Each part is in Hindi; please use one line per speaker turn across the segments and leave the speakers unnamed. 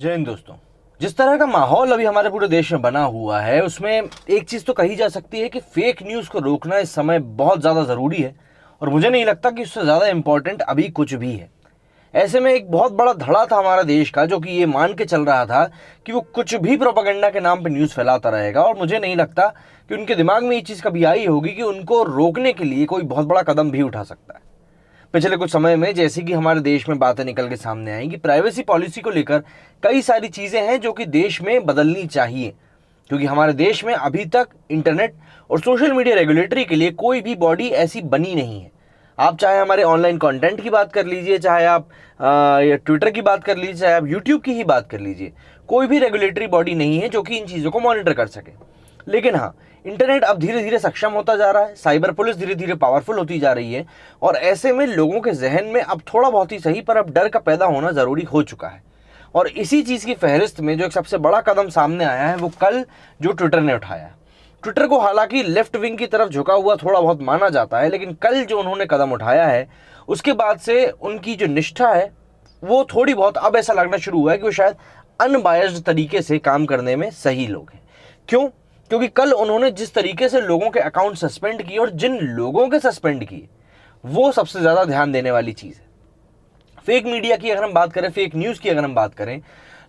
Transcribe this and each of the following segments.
जय हिंद दोस्तों। जिस तरह का माहौल अभी हमारे पूरे देश में बना हुआ है उसमें एक चीज़ तो कही जा सकती है कि फेक न्यूज़ को रोकना इस समय बहुत ज़्यादा ज़रूरी है और मुझे नहीं लगता कि उससे ज़्यादा इम्पोर्टेंट अभी कुछ भी है। ऐसे में एक बहुत बड़ा धड़ा था हमारा देश का जो कि ये मान के चल रहा था कि वो कुछ भी प्रोपेगेंडा के नाम पर न्यूज़ फैलाता रहेगा और मुझे नहीं लगता कि उनके दिमाग में ये चीज़ कभी आई होगी कि उनको रोकने के लिए कोई बहुत बड़ा कदम भी उठा सकता है। पिछले कुछ समय में जैसे कि हमारे देश में बातें निकल के सामने आई कि प्राइवेसी पॉलिसी को लेकर कई सारी चीज़ें हैं जो कि देश में बदलनी चाहिए, क्योंकि हमारे देश में अभी तक इंटरनेट और सोशल मीडिया रेगुलेटरी के लिए कोई भी बॉडी ऐसी बनी नहीं है। आप चाहे हमारे ऑनलाइन कंटेंट की बात कर लीजिए, चाहे आप ट्विटर की बात कर लीजिए, चाहे आप यूट्यूब की ही बात कर लीजिए, कोई भी रेगुलेटरी बॉडी नहीं है जो कि इन चीज़ों को मॉनिटर कर सके। लेकिन हाँ, इंटरनेट अब धीरे धीरे सक्षम होता जा रहा है, साइबर पुलिस धीरे धीरे पावरफुल होती जा रही है और ऐसे में लोगों के जहन में अब थोड़ा बहुत ही सही पर अब डर का पैदा होना ज़रूरी हो चुका है। और इसी चीज़ की फहरिस्त में जो एक सबसे बड़ा कदम सामने आया है वो कल जो ट्विटर ने उठाया है। ट्विटर को हालांकि लेफ्ट विंग की तरफ झुका हुआ थोड़ा बहुत माना जाता है, लेकिन कल जो उन्होंने कदम उठाया है उसके बाद से उनकी जो निष्ठा है वो थोड़ी बहुत अब ऐसा लगना शुरू हुआ है कि वो शायद अनबायस्ड तरीके से काम करने में सही लोग हैं। क्यों? क्योंकि कल उन्होंने जिस तरीके से लोगों के अकाउंट सस्पेंड किए और जिन लोगों के सस्पेंड किए वो सबसे ज़्यादा ध्यान देने वाली चीज़ है। फेक मीडिया की अगर हम बात करें, फेक न्यूज़ की अगर हम बात करें,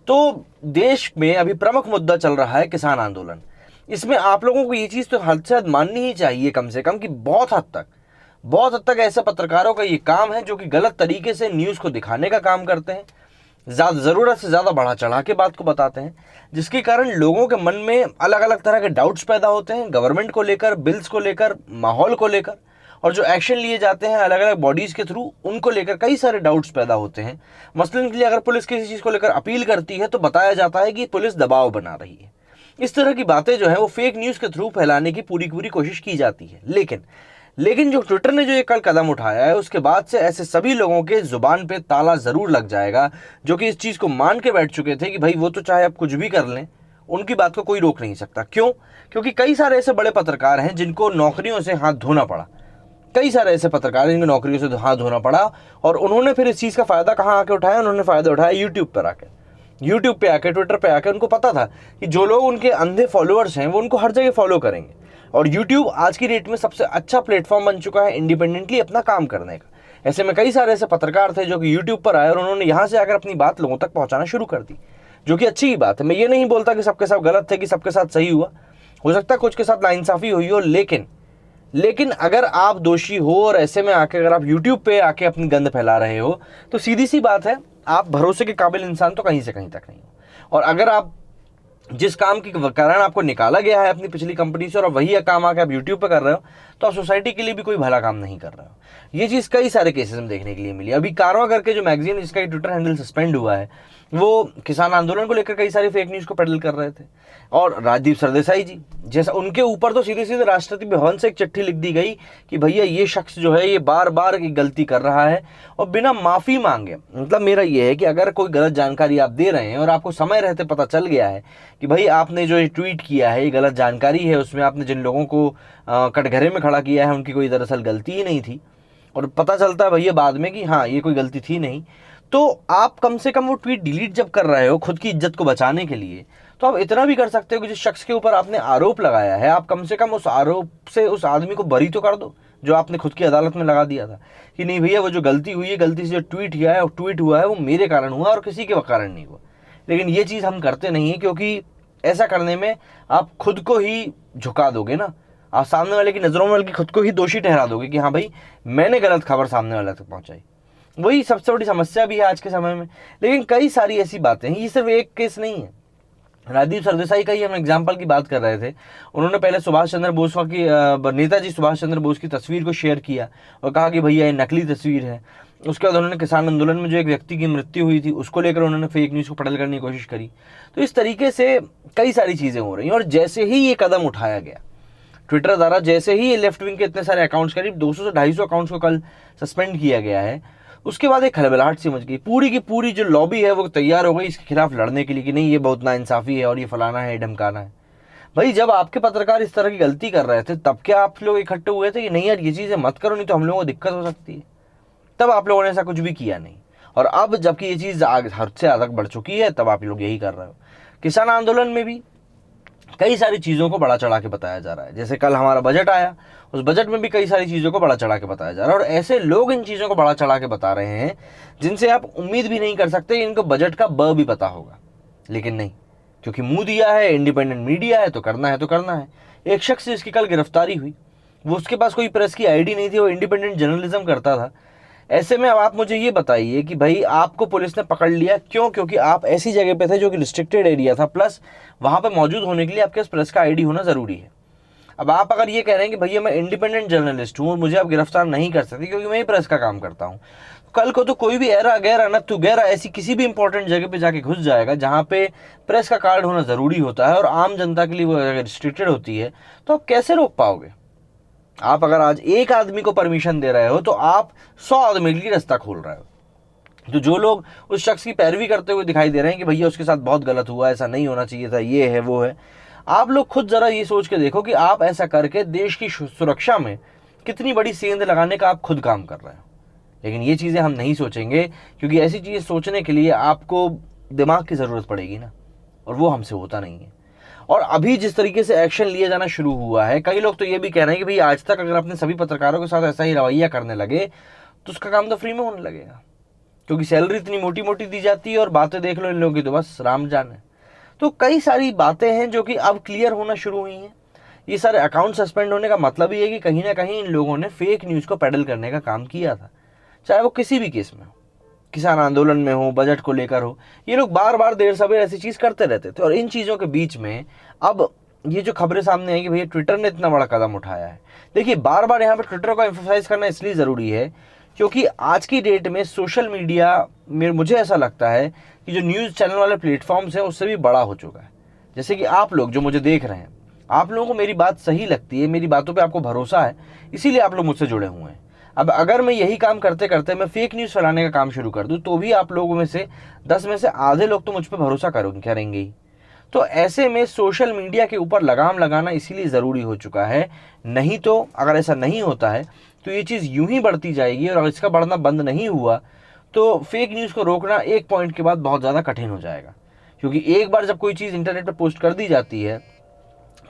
तो देश में अभी प्रमुख मुद्दा चल रहा है किसान आंदोलन। इसमें आप लोगों को ये चीज़ तो हद से हद माननी ही चाहिए कम से कम कि बहुत हद तक ऐसे पत्रकारों का ये काम है जो कि गलत तरीके से न्यूज़ को दिखाने का काम करते हैं, ज़रूरत से ज़्यादा बढ़ा चढ़ा के बात को बताते हैं, जिसके कारण लोगों के मन में अलग अलग तरह के डाउट्स पैदा होते हैं गवर्नमेंट को लेकर, बिल्स को लेकर, माहौल को लेकर, और जो एक्शन लिए जाते हैं अलग अलग बॉडीज़ के थ्रू उनको लेकर कई सारे डाउट्स पैदा होते हैं। मसलन के लिए अगर पुलिस किसी चीज़ को लेकर अपील करती है तो बताया जाता है कि पुलिस दबाव बना रही है। इस तरह की बातें जो है वो फेक न्यूज़ के थ्रू फैलाने की पूरी पूरी कोशिश की जाती है। लेकिन जो ट्विटर ने जो ये कल कदम उठाया है उसके बाद से ऐसे सभी लोगों के जुबान पे ताला ज़रूर लग जाएगा जो कि इस चीज़ को मान के बैठ चुके थे कि भाई वो तो चाहे आप कुछ भी कर लें, उनकी बात को कोई रोक नहीं सकता। क्यों? क्योंकि कई सारे ऐसे बड़े पत्रकार हैं जिनको नौकरियों से हाथ धोना पड़ा, कई सारे ऐसे पत्रकार हैं जिनको नौकरियों से हाथ धोना पड़ा और उन्होंने फिर इस चीज़ का फ़ायदा कहाँ आके उठाया? उन्होंने फ़ायदा उठाया यूट्यूब पर आके, ट्विटर पे आके। उनको पता था कि जो लोग उनके अंधे फॉलोअर्स हैं वो उनको हर जगह फॉलो करेंगे और यूट्यूब आज की डेट में सबसे अच्छा प्लेटफॉर्म बन चुका है इंडिपेंडेंटली अपना काम करने का। ऐसे में कई सारे ऐसे पत्रकार थे जो कि यूट्यूब पर आए और उन्होंने यहाँ से आकर अपनी बात लोगों तक पहुँचाना शुरू कर दी, जो कि अच्छी बात है। मैं ये नहीं बोलता कि सबके साथ गलत थे, कि सबके साथ सही हुआ, हो सकता है कुछ के साथ नाइंसाफ़ी हुई हो, लेकिन अगर आप दोषी हो और ऐसे में आके अगर आप यूट्यूब पे आके अपनी गंद फैला रहे हो तो सीधी सी बात है आप भरोसे के काबिल इंसान तो कहीं से कहीं तक नहीं हो। और अगर आप जिस काम के कारण आपको निकाला गया है अपनी पिछली कंपनी से और वही काम आके आप यूट्यूब पे कर रहे हो तो आप सोसाइटी के लिए भी कोई भला काम नहीं कर रहे हो। ये चीज़ कई सारे केसेस में देखने के लिए मिली। अभी कारवां करके जो मैगजीन जिसका ट्विटर हैंडल सस्पेंड हुआ है वो किसान आंदोलन को लेकर कई सारी फेक न्यूज़ को पेडल कर रहे थे। और राजदीप सरदेसाई जी जैसा, उनके ऊपर तो सीधे सीधे राष्ट्रपति भवन से एक चिट्ठी लिख दी गई कि भैया ये शख्स जो है ये बार बार गलती कर रहा है और बिना माफ़ी मांगे। मतलब मेरा ये है कि अगर कोई गलत जानकारी आप दे रहे हैं और आपको समय रहते पता चल गया है कि भाई आपने जो ट्वीट किया है ये गलत जानकारी है, उसमें आपने जिन लोगों को कटघरे में खड़ा किया है उनकी कोई दरअसल गलती ही नहीं थी और पता चलता है भैया बाद में कि हाँ ये कोई गलती थी नहीं, तो आप कम से कम वो ट्वीट डिलीट जब कर रहे हो खुद की इज्जत को बचाने के लिए तो आप इतना भी कर सकते हो कि जिस शख्स के ऊपर आपने आरोप लगाया है आप कम से कम उस आरोप से उस आदमी को बरी तो कर दो जो आपने खुद की अदालत में लगा दिया था कि नहीं भैया वो जो गलती हुई है, गलती से जो ट्वीट हुआ है वो मेरे कारण हुआ और किसी के कारण नहीं हुआ। लेकिन ये चीज़ हम करते नहीं है क्योंकि ऐसा करने में आप खुद को ही झुका दोगे ना, आप सामने वाले की नज़रों में बल्कि खुद को ही दोषी ठहरा दोगे कि हाँ भाई मैंने गलत खबर सामने वाले तक पहुँचाई। वही सबसे बड़ी समस्या भी है आज के समय में। लेकिन कई सारी ऐसी बातें हैं, ये सिर्फ एक केस नहीं है। राजदीप सरदेसाई का ही हम एग्जाम्पल की बात कर रहे थे। उन्होंने पहले सुभाष चंद्र बोस की नेताजी सुभाष चंद्र बोस की तस्वीर को शेयर किया और कहा कि भैया ये नकली तस्वीर है। उसके बाद उन्होंने किसान आंदोलन में जो एक व्यक्ति की मृत्यु हुई थी उसको लेकर उन्होंने फेक न्यूज़ को पटल करने की कोशिश करी। तो इस तरीके से कई सारी चीज़ें हो रही हैं और जैसे ही ये कदम उठाया गया ट्विटर द्वारा, जैसे ही ये लेफ्ट विंग के इतने सारे अकाउंट्स, करीब 200 से 250 अकाउंट्स को कल सस्पेंड किया गया है, उसके बाद एक खलबलाहट सी मच गई। पूरी की पूरी जो लॉबी है वो तैयार हो गई इसके खिलाफ लड़ने के लिए कि नहीं ये बहुत नाइंसाफ़ी है और ये फलाना है, ढमकाना है। भाई जब आपके पत्रकार इस तरह की गलती कर रहे थे तब क्या आप लोग इकट्ठे हुए थे कि नहीं यार ये चीज़ें मत करो नहीं तो हम लोगों को दिक्कत हो सकती है? तब आप लोगों ने ऐसा कुछ भी किया नहीं। और अब जबकि ये चीज़ हद से ज़्यादा बढ़ चुकी है, तब आप लोग यही कर रहे हो। किसान आंदोलन में भी कई सारी चीज़ों को बड़ा चढ़ा के बताया जा रहा है। जैसे कल हमारा बजट आया, उस बजट में भी कई सारी चीज़ों को बड़ा चढ़ा के बताया जा रहा है, और ऐसे लोग इन चीज़ों को बड़ा चढ़ा के बता रहे हैं जिनसे आप उम्मीद भी नहीं कर सकते इनको बजट का ब भी पता होगा। लेकिन नहीं, क्योंकि मुंह दिया है, इंडिपेंडेंट मीडिया है, तो करना है तो करना है। एक शख्स जिसकी कल गिरफ्तारी हुई, वो उसके पास कोई प्रेस की आईडी नहीं थी, वो इंडिपेंडेंट जर्नलिज्म करता था। ऐसे में अब आप मुझे ये बताइए कि भाई आपको पुलिस ने पकड़ लिया क्यों? क्योंकि आप ऐसी जगह पे थे जो कि रिस्ट्रिक्टेड एरिया था, प्लस वहाँ पे मौजूद होने के लिए आपके पास प्रेस का आईडी होना ज़रूरी है। अब आप अगर ये कह रहे हैं कि भैया मैं इंडिपेंडेंट जर्नलिस्ट हूँ और मुझे आप गिरफ्तार नहीं कर सकते क्योंकि मैं ही प्रेस का काम करता हूँ, कल को तो कोई भी एरा गैरा नत्थु गैरा ऐसी किसी भी इंपॉर्टेंट जगह पे जाके घुस जाएगा जहाँ पे प्रेस का कार्ड होना ज़रूरी होता है और आम जनता के लिए वो अगर रिस्ट्रिक्टेड होती है, तो आप कैसे रोक पाओगे? आप अगर आज एक आदमी को परमिशन दे रहे हो तो आप 100 आदमी के लिए रास्ता खोल रहे हो। तो जो लोग उस शख्स की पैरवी करते हुए दिखाई दे रहे हैं कि भैया उसके साथ बहुत गलत हुआ, ऐसा नहीं होना चाहिए था, ये है वो है, आप लोग खुद ज़रा ये सोच के देखो कि आप ऐसा करके देश की सुरक्षा में कितनी बड़ी सेंध लगाने का आप खुद काम कर रहे हो। लेकिन ये चीज़ें हम नहीं सोचेंगे, क्योंकि ऐसी चीज़ें सोचने के लिए आपको दिमाग की ज़रूरत पड़ेगी ना, और वो हमसे होता नहीं है। और अभी जिस तरीके से एक्शन लिया जाना शुरू हुआ है, कई लोग तो ये भी कह रहे हैं कि भाई आज तक अगर अपने सभी पत्रकारों के साथ ऐसा ही रवैया करने लगे तो उसका काम तो फ्री में होने लगेगा, क्योंकि सैलरी इतनी मोटी मोटी दी जाती है और बातें देख लो इन लोगों की तो बस राम जाने। तो कई सारी बातें हैं जो कि अब क्लियर होना शुरू हुई हैं। ये सारे अकाउंट सस्पेंड होने का मतलब ही है कि कहीं ना कहीं इन लोगों ने फेक न्यूज़ को पैडल करने का काम किया था, चाहे वो किसी भी केस में हो, किसान आंदोलन में हो, बजट को लेकर हो। ये लोग बार बार देर सवेर ऐसी चीज़ करते रहते थे। और इन चीज़ों के बीच में अब ये जो खबरें सामने आई कि भैया ट्विटर ने इतना बड़ा कदम उठाया है। देखिए, बार बार यहाँ पर ट्विटर को एम्फोसाइज करना इसलिए ज़रूरी है क्योंकि आज की डेट में सोशल मीडिया में मुझे ऐसा लगता है कि जो न्यूज़ चैनल वाले प्लेटफॉर्म्स हैं उससे भी बड़ा हो चुका है। जैसे कि आप लोग जो मुझे देख रहे हैं, आप लोगों को मेरी बात सही लगती है, मेरी बातों पे आपको भरोसा है, इसीलिए आप लोग मुझसे जुड़े हुए हैं। अब अगर मैं यही काम करते करते मैं फेक न्यूज़ फैलाने का काम शुरू कर दूं, तो भी आप लोगों में से 10 में से आधे लोग तो मुझ पर भरोसा करेंगे ही। तो ऐसे में सोशल मीडिया के ऊपर लगाम लगाना इसीलिए ज़रूरी हो चुका है। नहीं तो अगर ऐसा नहीं होता है तो ये चीज़ यूं ही बढ़ती जाएगी, और अगर इसका बढ़ना बंद नहीं हुआ तो फेक न्यूज़ को रोकना एक पॉइंट के बाद बहुत ज़्यादा कठिन हो जाएगा। क्योंकि एक बार जब कोई चीज़ इंटरनेट पर पोस्ट कर दी जाती है,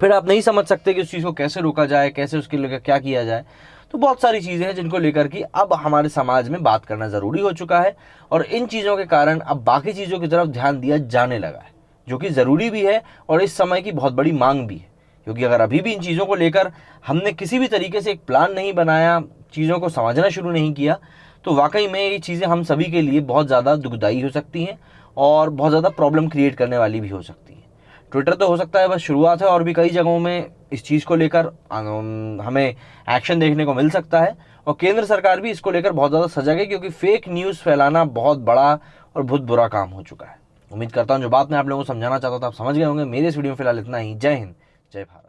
फिर आप नहीं समझ सकते कि उस चीज़ को कैसे रोका जाए, कैसे उसके लिए क्या किया जाए। तो बहुत सारी चीज़ें हैं जिनको लेकर कि अब हमारे समाज में बात करना ज़रूरी हो चुका है, और इन चीज़ों के कारण अब बाकी चीज़ों की तरफ ध्यान दिया जाने लगा है, जो कि ज़रूरी भी है और इस समय की बहुत बड़ी मांग भी है। क्योंकि अगर अभी भी इन चीज़ों को लेकर हमने किसी भी तरीके से एक प्लान नहीं बनाया, चीज़ों को समझना शुरू नहीं किया, तो वाकई में ये चीज़ें हम सभी के लिए बहुत ज़्यादा दुखदायी हो सकती हैं और बहुत ज़्यादा प्रॉब्लम क्रिएट करने वाली भी हो सकती हैं। ट्विटर तो हो सकता है बस शुरुआत है, और भी कई जगहों में इस चीज़ को लेकर हमें एक्शन देखने को मिल सकता है, और केंद्र सरकार भी इसको लेकर बहुत ज़्यादा सजग है, क्योंकि फेक न्यूज़ फैलाना बहुत बड़ा और बहुत बुरा काम हो चुका है। उम्मीद करता हूँ जो बात मैं आप लोगों को समझाना चाहता था आप समझ गए होंगे। मेरे इस वीडियो में फिलहाल इतना ही। जय हिंद, जय भारत।